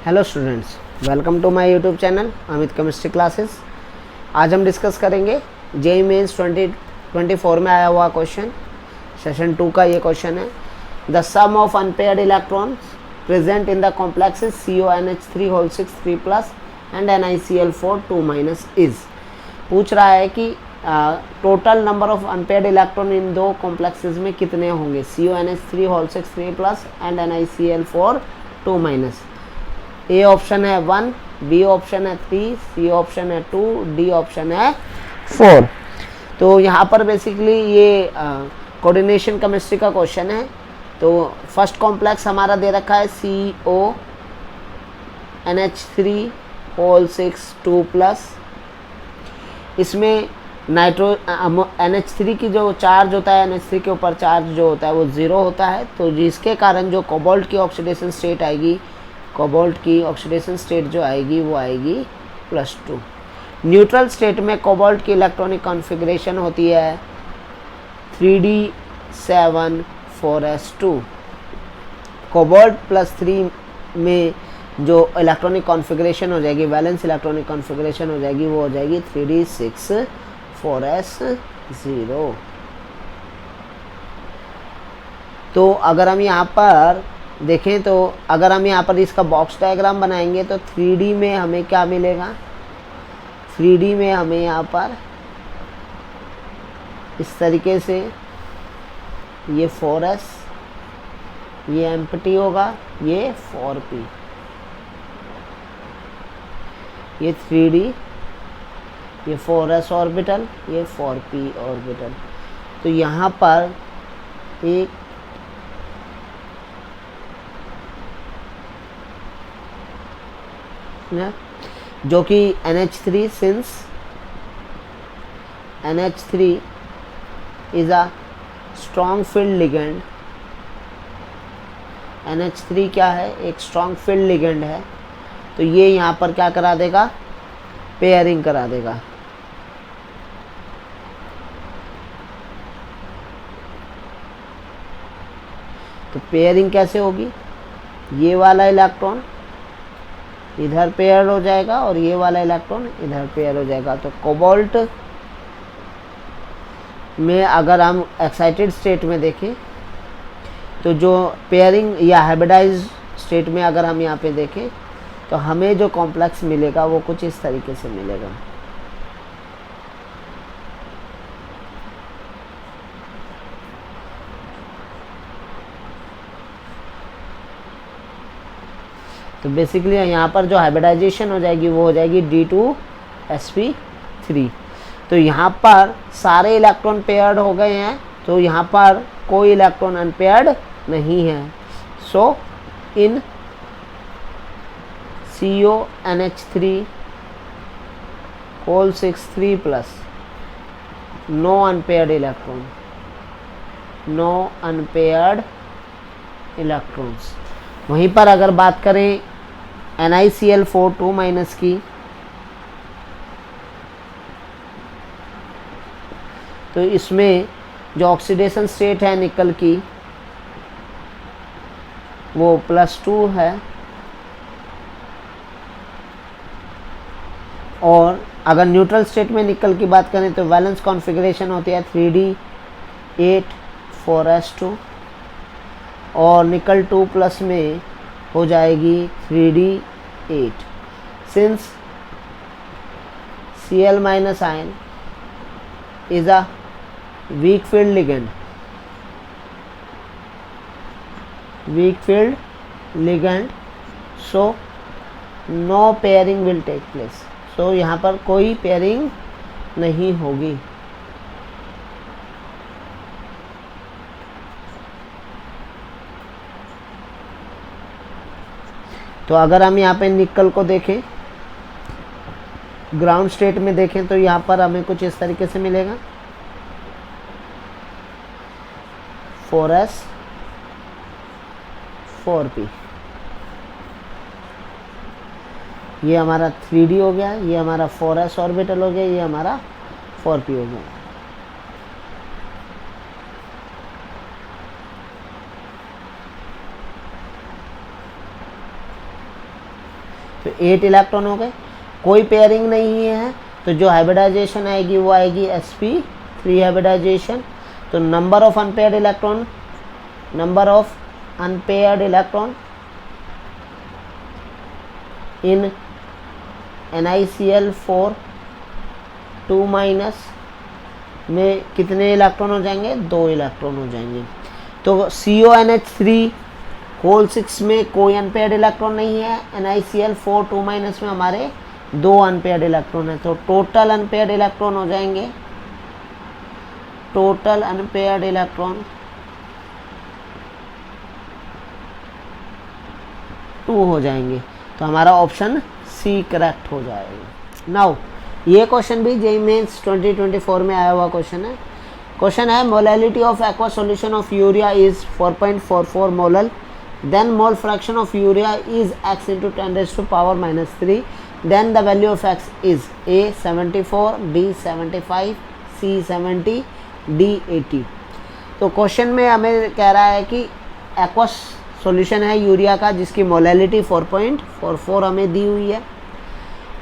Hello students, welcome to my YouTube channel Amit chemistry classes. आज हम discuss करेंगे JEE mains 2024 में आया हुआ क्वेश्चन, सेशन 2 का ये क्वेश्चन है। The sum of unpaired electrons present in the complexes CONH3 whole 6 3+ and NiCl4 2- is. पूछ रहा है कि total number of unpaired electron in दो कॉम्प्लेक्सेस में कितने होंगे, CONH3 whole 6 3+ and NiCl4 2-। A option है 1, बी ऑप्शन है 3, सी ऑप्शन है 2, डी ऑप्शन है 4। तो यहाँ पर बेसिकली ये कोऑर्डिनेशन केमिस्ट्री का क्वेश्चन है। तो फर्स्ट कॉम्प्लेक्स हमारा दे रखा है CONH3 होल 6 2+। इसमें NH3 की जो चार्ज होता है, NH3 के ऊपर चार्ज जो होता है वो 0 होता है, तो जिसके कारण जो कोबाल्ट की ऑक्सीडेशन स्टेट आएगी, कोबाल्ट की ऑक्सीडेशन स्टेट जो आएगी वो आएगी +2। न्यूट्रल स्टेट में कोबाल्ट की इलेक्ट्रॉनिक कॉन्फ़िगरेशन होती है 3d7 4s2। कोबाल्ट +3 में जो इलेक्ट्रॉनिक कॉन्फ़िगरेशन हो जाएगी, वैलेंस इलेक्ट्रॉनिक कॉन्फ़िगरेशन हो जाएगी, वो हो जाएगी 3d6 4s0। तो अगर हम यहाँ पर देखें, तो अगर हम यहाँ पर इसका बॉक्स डायग्राम बनाएंगे तो 3D में हमें क्या मिलेगा, 3D में हमें यहाँ पर इस तरीके से ये 4s, ये एम्प्टी होगा, ये 4p, ये 3D, ये 4s ऑर्बिटल, ये 4p ऑर्बिटल। तो यहाँ पर एक जो कि NH3, since NH3 is a strong field ligand, NH3 क्या है, एक स्ट्रॉन्ग फील्ड लिगेंड है, तो ये यहाँ पर क्या करा देगा, पेयरिंग करा देगा। तो पेयरिंग कैसे होगी, ये वाला इलेक्ट्रॉन इधर पेयर हो जाएगा और ये वाला इलेक्ट्रॉन इधर पेयर हो जाएगा। तो कोबाल्ट में अगर हम एक्साइटेड स्टेट में देखें, तो जो पेयरिंग या हाइब्रिडाइज स्टेट में अगर हम यहाँ पे देखें, तो हमें जो कॉम्प्लेक्स मिलेगा वो कुछ इस तरीके से मिलेगा। तो बेसिकली यहाँ पर जो हाइब्रिडाइजेशन हो जाएगी वो हो जाएगी D2sp3। तो यहाँ पर सारे इलेक्ट्रॉन पेयर्ड हो गए हैं, तो यहाँ पर कोई इलेक्ट्रॉन अनपेयर्ड नहीं है। So in CONH3 whole 6 3+, no unpaired electron, no unpaired electrons. वहीं पर अगर बात करें NiCl4 2- की, तो इसमें जो ऑक्सीडेशन स्टेट है निकल की वो +2 है, और अगर न्यूट्रल स्टेट में निकल की बात करें तो वैलेंस कॉन्फ़िगरेशन होती है 3d8 4s2, और निकल 2+ में हो जाएगी 3d8। Since Cl- ion is a weak field ligand, so no pairing will take place। so यहाँ पर कोई पेयरिंग नहीं होगी। तो अगर हम यहाँ पे निकल को देखें, ग्राउंड स्टेट में देखें, तो यहाँ पर हमें कुछ इस तरीके से मिलेगा 4s 4p। ये हमारा 3D हो गया, ये हमारा 4s ऑर्बिटल हो गया, ये हमारा 4p हो गया। तो 8 इलेक्ट्रॉन हो गए। कोई पेयरिंग नहीं है तो जो हाइब्रिडाइजेशन आएगी वो आएगी sp3 हाइब्रिडाइजेशन। तो number of unpaired electron in NiCl4 2- में कितने इलेक्ट्रॉन हो जाएंगे? 2 इलेक्ट्रॉन हो जाएंगे। तो CONH3 होल 6 में कोई अनपेयर्ड इलेक्ट्रॉन नहीं है। NiCl4 2- में हमारे 2 अनपेयर्ड इलेक्ट्रॉन है। तो टोटल अनपेयर्ड इलेक्ट्रॉन हो जाएंगे, टोटल अनपेयर्ड इलेक्ट्रॉन 2 हो जाएंगे। तो हमारा ऑप्शन सी करेक्ट हो जाएगा। नाउ ये क्वेश्चन भी जेईई मेंस 2024 में आया हुआ क्वेश्चन है। क्वेश्चन है molality of aqua solution of urea is 4.44 molal, then mole fraction of urea is x into 10⁻³ then the value of x is A 74, B 75, C 70, D 80। तो question में हमें कह रहा है कि एक्वा सॉल्यूशन है यूरिया का जिसकी मोलैलिटी 4.44 हमें दी हुई है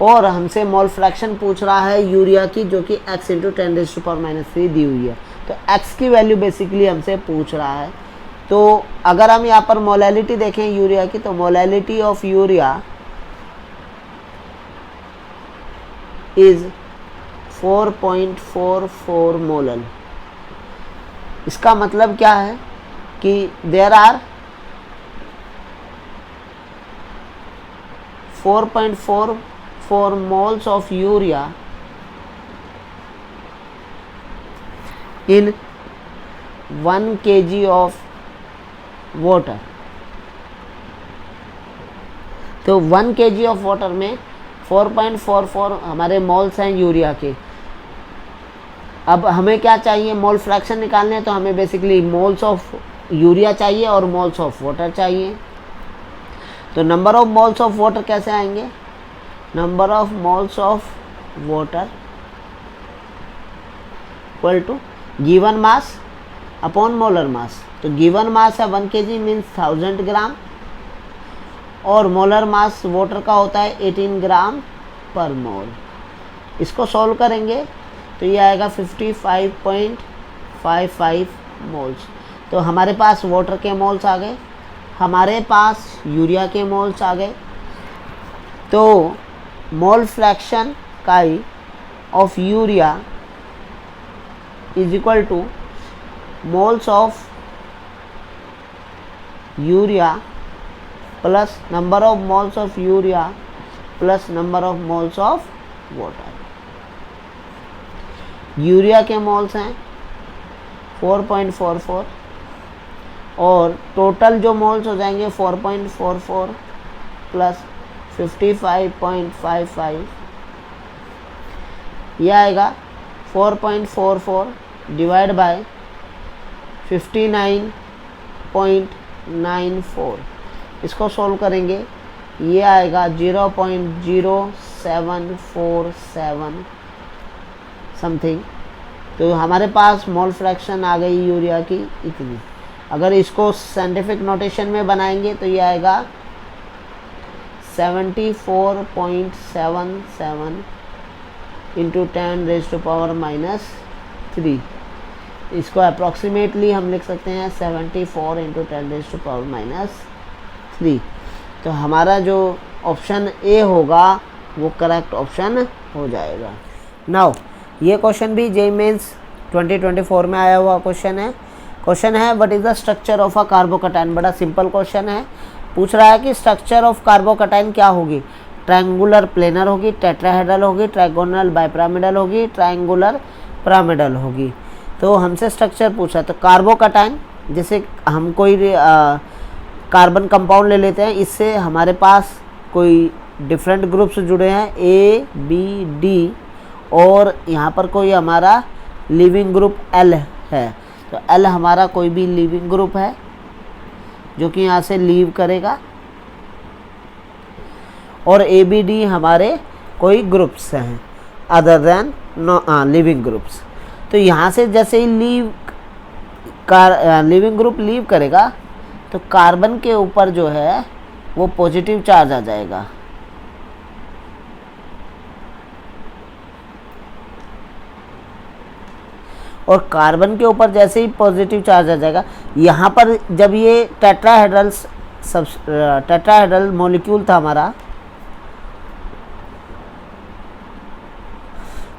और हमसे मोल फ्रैक्शन पूछ रहा है यूरिया की जो कि x into 10⁻³ दी हुई है। तो x की वैल्यू बेसिकली हमसे पूछ रहा है। तो अगर हम यहाँ पर मोलैलिटी देखें यूरिया की, तो molality of urea is 4.44 molal. इसका मतलब क्या है कि there are 4.44 moles of urea in 1 kg of water। तो 1 kg ऑफ वाटर में 4.44 हमारे मोल्स हैं यूरिया के। अब हमें क्या चाहिए? मोल फ्रैक्शन निकालने हैं, तो हमें बेसिकली मोल्स ऑफ यूरिया चाहिए और मोल्स ऑफ वाटर चाहिए। तो number of moles of water कैसे आएंगे? Number of moles of water equal to given mass upon molar mass. तो गिवन मास है 1 kg मीन्स 1000 ग्राम और मोलर मास वाटर का होता है 18 ग्राम पर मोल। इसको सॉल्व करेंगे तो ये आएगा 55.55 मोल्स। तो हमारे पास वाटर के मोल्स आ गए, हमारे पास यूरिया के मोल्स आ गए। तो मोल फ्रैक्शन काई of urea is equal two moles of urea plus number of moles of urea plus number of moles of water. Urea के मोल्स हैं 4.44 और टोटल जो मोल्स हो जाएंगे 4.44 प्लस 55.55, यह आएगा 4.44 डिवाइड बाय 59.94। इसको सोल्व करेंगे, ये आएगा 0.0747 समथिंग। तो हमारे पास मोल फ्रैक्शन आ गई यूरिया की इतनी। अगर इसको साइंटिफिक नोटेशन में बनाएंगे तो ये आएगा 74.77 इंटू 10⁻³ इसको अप्रॉक्सीमेटली हम लिख सकते हैं 74 इंटू 10⁻³ तो हमारा जो ऑप्शन ए होगा वो करेक्ट ऑप्शन हो जाएगा। नाउ ये क्वेश्चन भी जेईई मेंस 2024 में आया हुआ क्वेश्चन है। क्वेश्चन है what is the structure of a कार्बोकटाइन। बड़ा सिंपल क्वेश्चन है। पूछ रहा है कि स्ट्रक्चर ऑफ कार्बोकटाइन क्या होगी। ट्रायंगुलर प्लेनर होगी, टेट्राहेड्रल होगी, ट्रायगोनल बाइपिरामिडल होगी, ट्रायंगुलर पिरामिडल होगी। तो हमसे स्ट्रक्चर पूछा, तो कार्बोकटाइन जैसे हम कोई कार्बन कंपाउंड ले लेते हैं, इससे हमारे पास कोई डिफरेंट ग्रुप्स जुड़े हैं ए बी डी और यहाँ पर कोई हमारा लिविंग ग्रुप एल है। तो एल हमारा कोई भी लिविंग ग्रुप है जो कि यहाँ से लीव करेगा और ए बी डी हमारे कोई ग्रुप्स हैं अदर देन लिविंग ग्रुप्स। तो यहाँ से जैसे ही लिविंग ग्रुप लीव करेगा तो कार्बन के ऊपर जो है वो पॉजिटिव चार्ज आ जाएगा और कार्बन के ऊपर जैसे ही पॉजिटिव चार्ज आ जाएगा, यहाँ पर जब ये टेट्राहेड्रल मॉलिक्यूल था हमारा,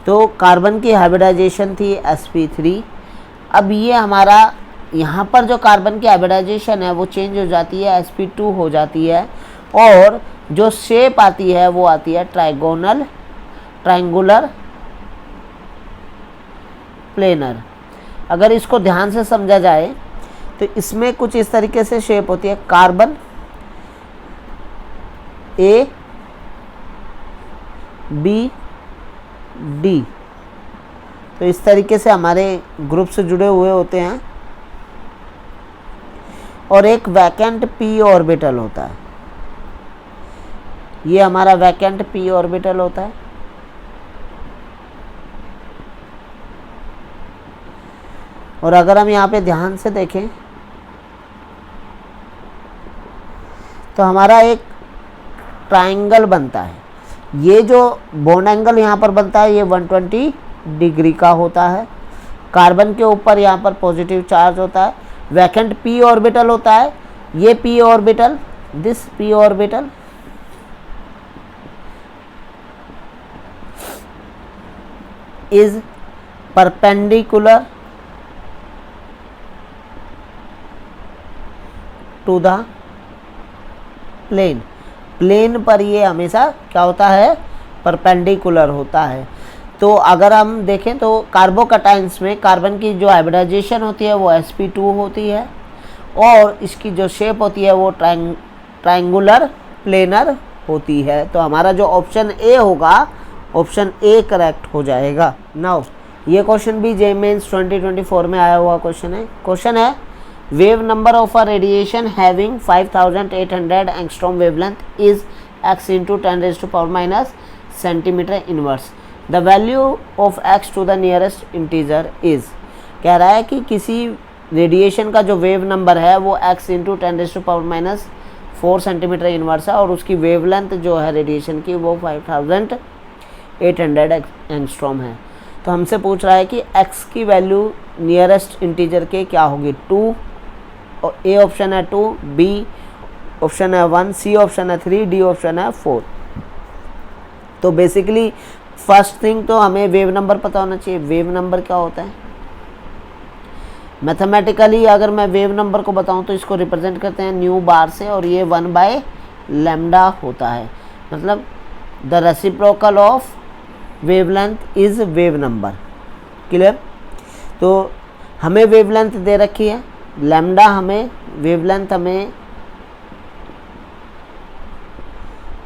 तो कार्बन की हाइब्रिडाइजेशन थी sp3। अब ये हमारा यहाँ पर जो कार्बन की हाइब्रिडाइजेशन है वो चेंज हो जाती है, sp2 हो जाती है, और जो शेप आती है वो आती है ट्रायंगुलर प्लेनर। अगर इसको ध्यान से समझा जाए तो इसमें कुछ इस तरीके से शेप होती है, कार्बन A B D, तो इस तरीके से हमारे ग्रुप से जुड़े हुए होते हैं, और एक वैकेंट p ऑर्बिटल होता है, ये हमारा वैकेंट p ऑर्बिटल होता है। और अगर हम यहाँ पे ध्यान से देखें तो हमारा एक ट्रायंगल बनता है। ये जो बॉन्ड एंगल यहाँ पर बनता है ये 120 डिग्री का होता है। कार्बन के ऊपर यहाँ पर पॉजिटिव चार्ज होता है, वैकेंट p ऑर्बिटल होता है। ये p orbital, this p orbital is perpendicular to the plane पर ये हमेशा क्या होता है, परपेंडिकुलर होता है। तो अगर हम देखें तो कार्बोकैटायंस में कार्बन की जो हाइब्रिडाइजेशन होती है वो sp2 होती है, और इसकी जो शेप होती है वो ट्रायंगुलर प्लेनर होती है। तो हमारा जो ऑप्शन ए होगा, ऑप्शन ए करेक्ट हो जाएगा। नाउ ये क्वेश्चन भी JEE मेंस 2024 में आया हुआ क्वेश्चन है wave number of a radiation having 5800 angstrom wavelength is x into 10 raised to power minus centimeter inverse. The value of x to the nearest integer is, कह रहा है कि किसी रेडिएशन का जो वेव नंबर है वो x into 10 raise to power minus 4 centimetre inverse है, और उसकी वेवलेंथ जो है रेडिएशन की वो 5800 एंगस्ट्रॉम है। तो हमसे पूछ रहा है कि x की वैल्यू नियरेस्ट इंटीजर के क्या होगी, 2, और ए ऑप्शन है 2, बी ऑप्शन है 1, सी ऑप्शन है 3, डी ऑप्शन है 4। तो बेसिकली फर्स्ट थिंग तो हमें वेव नंबर पता होना चाहिए। वेव नंबर क्या होता है, मैथमेटिकली अगर मैं वेव नंबर को बताऊं तो इसको रिप्रेजेंट करते हैं न्यू बार से, और ये 1/λ होता है, मतलब the reciprocal of wavelength is wave number. Clear. तो हमें वेवलेंथ दे रखी है, लैम्डा हमें वेवलेंथ हमें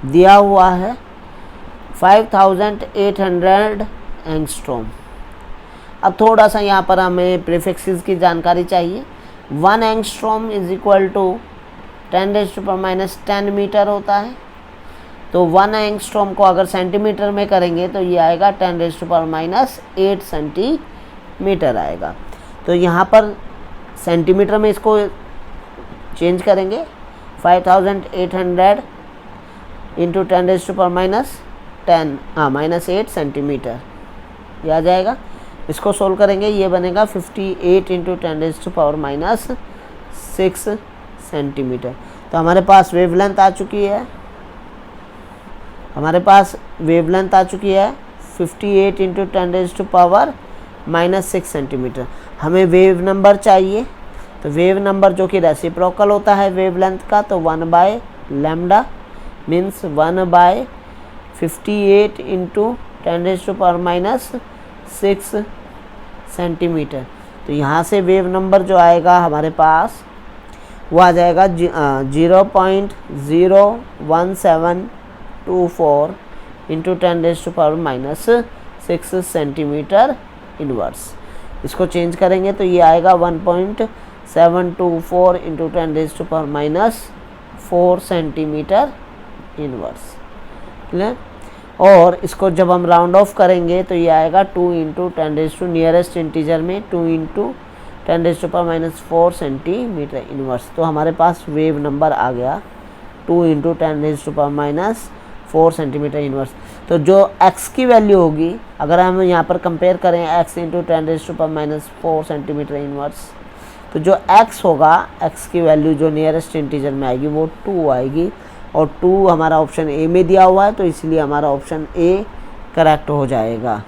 दिया हुआ है 5800 एंगस्ट्रॉम। अब थोड़ा सा यहाँ पर हमें प्रीफिक्सेस की जानकारी चाहिए। 1 angstrom is equal to 10⁻⁻10 metre होता है। तो 1 एंगस्ट्रॉम को अगर सेंटीमीटर में करेंगे तो ये आएगा 10⁻⁸ सेंटीमीटर आएगा। तो यहाँ पर सेंटीमीटर में इसको चेंज करेंगे, 5800 इंटू 10⁻⁻8 सेंटीमीटर, ये आ जाएगा। इसको सोल्व करेंगे, ये बनेगा 58 इंटू 10⁻⁶ सेंटीमीटर। तो हमारे पास वेवलेंथ आ चुकी है, 58 इंटू 10⁻⁻6 सेंटीमीटर। हमें वेव नंबर चाहिए, तो वेव नंबर जो कि रेसिप्रोकल होता है वेवलेंथ का, तो 1/λ मीन्स 1/58 इंटू 10⁻⁻6 सेंटीमीटर। तो यहाँ से वेव नंबर जो आएगा हमारे पास वो आ जाएगा 0.01724 इंटू 10⁻⁻6 सेंटीमीटर इनवर्स। इसको चेंज करेंगे तो ये आएगा 1.724 इंटू 10⁻⁻4 सेंटीमीटर इनवर्स। क्लियर। और इसको जब हम राउंड ऑफ करेंगे तो ये आएगा 2 इंटू 10 नियरेस्ट इंटीजर में 2 इंटू 10⁻⁻4 सेंटीमीटर इनवर्स। तो हमारे पास वेव नंबर आ गया 2 इंटू 10⁻⁻4 4 सेंटीमीटर इन्वर्स। तो जो x की वैल्यू होगी, अगर हम यहाँ पर कंपेयर करें x इंटू 10⁻⁻4 सेंटीमीटर इन्वर्स, तो जो x होगा, x की वैल्यू जो नियरेस्ट इंटीजर में आएगी वो 2 आएगी, और 2 हमारा ऑप्शन ए में दिया हुआ है, तो इसलिए हमारा ऑप्शन ए करेक्ट हो जाएगा।